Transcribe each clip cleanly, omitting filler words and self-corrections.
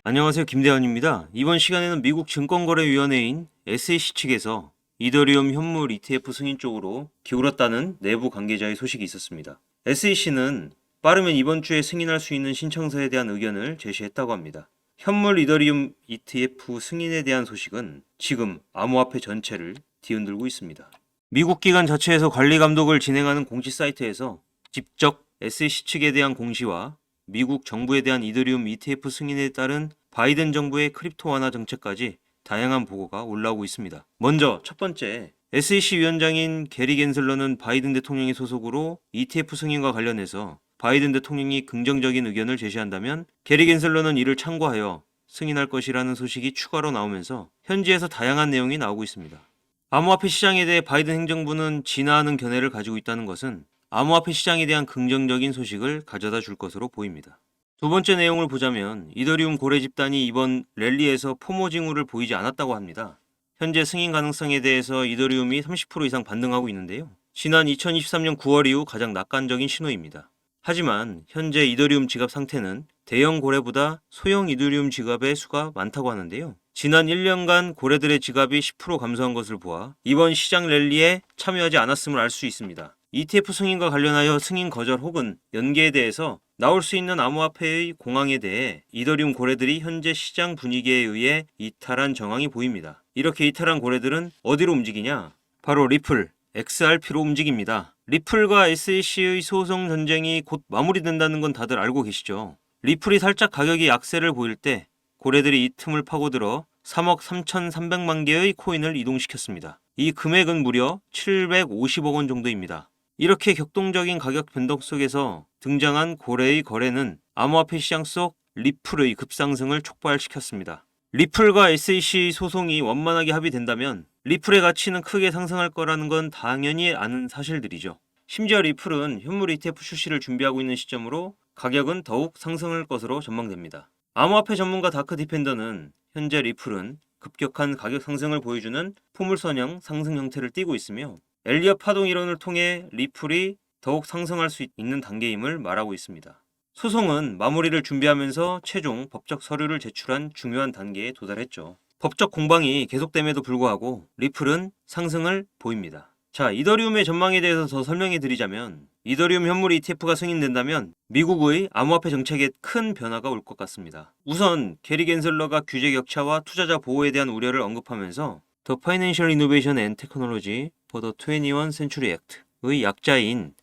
안녕하세요. 김대현입니다. 이번 시간에는 미국 증권거래위원회인 SEC 측에서 이더리움 현물 ETF 승인 쪽으로 기울었다는 내부 관계자의 소식이 있었습니다. SEC는 빠르면 이번 주에 승인할 수 있는 신청서에 대한 의견을 제시했다고 합니다. 현물 이더리움 ETF 승인에 대한 소식은 지금 암호화폐 전체를 뒤흔들고 있습니다. 미국 기관 자체에서 관리 감독을 진행하는 공시 사이트에서 직접 SEC 측에 대한 공시와 미국 정부에 대한 이더리움 ETF 승인에 따른 바이든 정부의 크립토 완화 정책까지 다양한 보고가 올라오고 있습니다. 먼저 첫 번째, SEC 위원장인 게리 겐슬러는 바이든 대통령의 소속으로 ETF 승인과 관련해서 바이든 대통령이 긍정적인 의견을 제시한다면 게리 겐슬러는 이를 참고하여 승인할 것이라는 소식이 추가로 나오면서 현지에서 다양한 내용이 나오고 있습니다. 암호화폐 시장에 대해 바이든 행정부는 진화하는 견해를 가지고 있다는 것은 암호화폐 시장에 대한 긍정적인 소식을 가져다 줄 것으로 보입니다. 두 번째 내용을 보자면 이더리움 고래 집단이 이번 랠리에서 포모 징후를 보이지 않았다고 합니다. 현재 승인 가능성에 대해서 이더리움이 30% 이상 반등하고 있는데요. 지난 2023년 9월 이후 가장 낙관적인 신호입니다. 하지만 현재 이더리움 지갑 상태는 대형 고래보다 소형 이더리움 지갑의 수가 많다고 하는데요. 지난 1년간 고래들의 지갑이 10% 감소한 것을 보아 이번 시장 랠리에 참여하지 않았음을 알 수 있습니다. ETF 승인과 관련하여 승인 거절 혹은 연기에 대해서 나올 수 있는 암호화폐의 공황에 대해 이더리움 고래들이 현재 시장 분위기에 의해 이탈한 정황이 보입니다. 이렇게 이탈한 고래들은 어디로 움직이냐? 바로 리플, XRP로 움직입니다. 리플과 SEC의 소송 전쟁이 곧 마무리된다는 건 다들 알고 계시죠? 리플이 살짝 가격이 약세를 보일 때 고래들이 이 틈을 파고들어 3억 3,300만 개의 코인을 이동시켰습니다. 이 금액은 무려 750억 원 정도입니다. 이렇게 격동적인 가격 변동 속에서 등장한 고래의 거래는 암호화폐 시장 속 리플의 급상승을 촉발시켰습니다. 리플과 SEC 소송이 원만하게 합의된다면 리플의 가치는 크게 상승할 거라는 건 당연히 아는 사실들이죠. 심지어 리플은 현물 ETF 출시를 준비하고 있는 시점으로 가격은 더욱 상승할 것으로 전망됩니다. 암호화폐 전문가 다크 디펜더는 현재 리플은 급격한 가격 상승을 보여주는 포물선형 상승 형태를 띠고 있으며 엘리엇 파동 이론을 통해 리플이 더욱 상승할 수 있는 단계임을 말하고 있습니다. 소송은 마무리를 준비하면서 최종 법적 서류를 제출한 중요한 단계에 도달했죠. 법적 공방이 계속됨에도 불구하고 리플은 상승을 보입니다. 자, 이더리움의 전망에 대해서 더 설명해 드리자면 이더리움 현물 ETF가 승인된다면 미국의 암호화폐 정책에 큰 변화가 올 것 같습니다. 우선 게리 겐슬러가 규제 격차와 투자자 보호에 대한 우려를 언급하면서 The Financial Innovation and Technology for the 21st Century Act의 약자인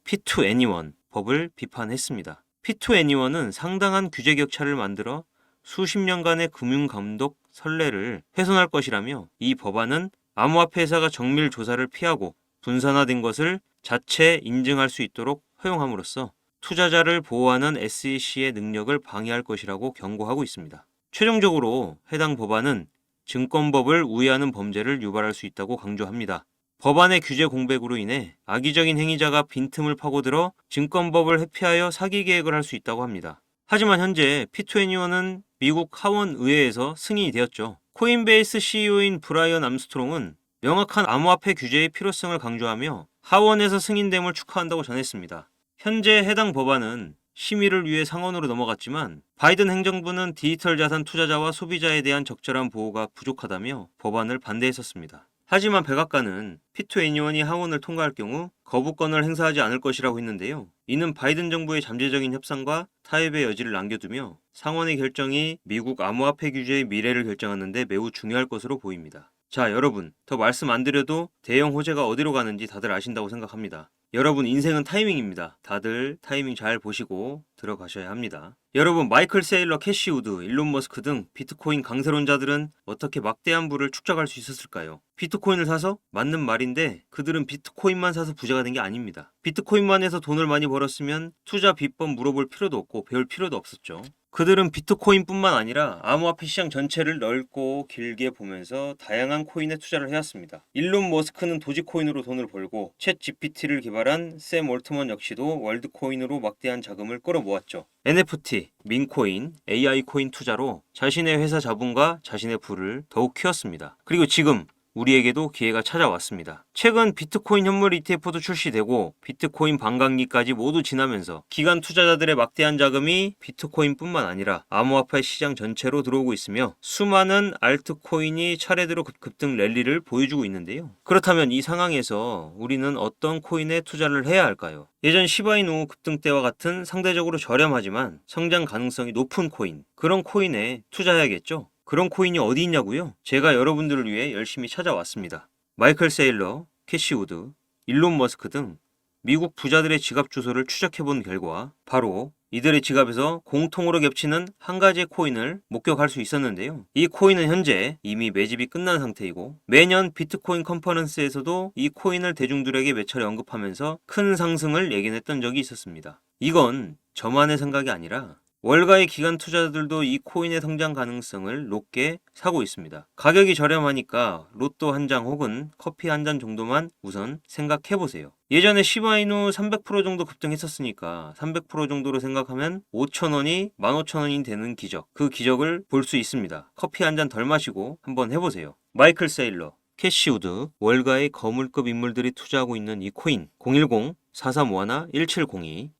P2NE1 법을 비판했습니다. P2NE1은 상당한 규제 격차를 만들어 수십 년간의 금융감독 선례를 훼손할 것이라며 이 법안은 암호화폐 회사가 정밀 조사를 피하고 분산화된 것을 자체 인증할 수 있도록 허용함으로써 투자자를 보호하는 SEC의 능력을 방해할 것이라고 경고하고 있습니다. 최종적으로 해당 법안은 증권법을 우회하는 범죄를 유발할 수 있다고 강조합니다. 법안의 규제 공백으로 인해 악의적인 행위자가 빈틈을 파고들어 증권법을 회피하여 사기 계획을 할 수 있다고 합니다. 하지만 현재 P2NE1은 미국 하원 의회에서 승인이 되었죠. 코인베이스 CEO인 브라이언 암스트롱은 명확한 암호화폐 규제의 필요성을 강조하며 하원에서 승인됨을 축하한다고 전했습니다. 현재 해당 법안은 심의를 위해 상원으로 넘어갔지만 바이든 행정부는 디지털 자산 투자자와 소비자에 대한 적절한 보호가 부족하다며 법안을 반대했었습니다. 하지만 백악관은 P2NE1이 하원을 통과할 경우 거부권을 행사하지 않을 것이라고 했는데요. 이는 바이든 정부의 잠재적인 협상과 타협의 여지를 남겨두며 상원의 결정이 미국 암호화폐 규제의 미래를 결정하는 데 매우 중요할 것으로 보입니다. 자, 여러분, 더 말씀 안 드려도 대형 호재가 어디로 가는지 다들 아신다고 생각합니다. 여러분, 인생은 타이밍입니다. 다들 타이밍 잘 보시고 들어가셔야 합니다. 여러분, 마이클 세일러, 캐시 우드, 일론 머스크 등 비트코인 강세론자들은 어떻게 막대한 부를 축적할 수 있었을까요? 비트코인을 사서? 맞는 말인데 그들은 비트코인만 사서 부자가 된 게 아닙니다. 비트코인만 해서 돈을 많이 벌었으면 투자 비법 물어볼 필요도 없고 배울 필요도 없었죠. 그들은 비트코인뿐만 아니라 암호화폐 시장 전체를 넓고 길게 보면서 다양한 코인에 투자를 해왔습니다. 일론 머스크는 도지코인으로 돈을 벌고 챗 GPT를 개발한 샘 올트먼 역시도 월드코인으로 막대한 자금을 끌어모았죠. NFT, 민코인, AI 코인 투자로 자신의 회사 자본과 자신의 부를 더욱 키웠습니다. 그리고 지금 우리에게도 기회가 찾아왔습니다. 최근 비트코인 현물 ETF도 출시되고 비트코인 반감기까지 모두 지나면서 기관 투자자들의 막대한 자금이 비트코인뿐만 아니라 암호화폐 시장 전체로 들어오고 있으며 수많은 알트코인이 차례대로 급등 랠리를 보여주고 있는데요. 그렇다면 이 상황에서 우리는 어떤 코인에 투자를 해야 할까요? 예전 시바이누 급등 때와 같은 상대적으로 저렴하지만 성장 가능성이 높은 코인, 그런 코인에 투자해야겠죠? 그런 코인이 어디 있냐고요? 제가 여러분들을 위해 열심히 찾아왔습니다. 마이클 세일러, 캐시 우드, 일론 머스크 등 미국 부자들의 지갑 주소를 추적해본 결과 바로 이들의 지갑에서 공통으로 겹치는 한 가지의 코인을 목격할 수 있었는데요. 이 코인은 현재 이미 매집이 끝난 상태이고 매년 비트코인 컨퍼런스에서도 이 코인을 대중들에게 몇 차례 언급하면서 큰 상승을 예견했던 적이 있었습니다. 이건 저만의 생각이 아니라 월가의 기관 투자자들도 이 코인의 성장 가능성을 높게 사고 있습니다. 가격이 저렴하니까 로또 한 장 혹은 커피 한 잔 정도만 우선 생각해보세요. 예전에 시바이누 300% 정도 급등했었으니까 300% 정도로 생각하면 5,000원이 15,000원이 되는 기적, 그 기적을 볼 수 있습니다. 커피 한 잔 덜 마시고 한번 해보세요. 마이클 세일러, 캐시 우드, 월가의 거물급 인물들이 투자하고 있는 이 코인 010-4351-1702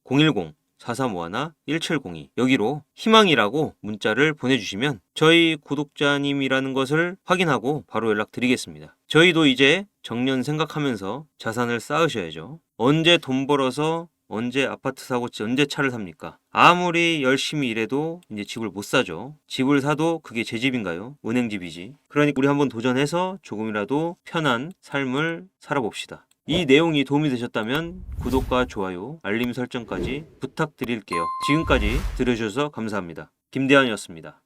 010-4351-1702 여기로 희망이라고 문자를 보내주시면 저희 구독자님이라는 것을 확인하고 바로 연락드리겠습니다. 저희도 이제 정년 생각하면서 자산을 쌓으셔야죠. 언제 돈 벌어서 언제 아파트 사고 언제 차를 삽니까? 아무리 열심히 일해도 이제 집을 못 사죠. 집을 사도 그게 제 집인가요? 은행집이지. 그러니까 우리 한번 도전해서 조금이라도 편한 삶을 살아봅시다. 이 내용이 도움이 되셨다면 구독과 좋아요, 알림 설정까지 부탁드릴게요. 지금까지 들으셔서 감사합니다. 김대한이었습니다.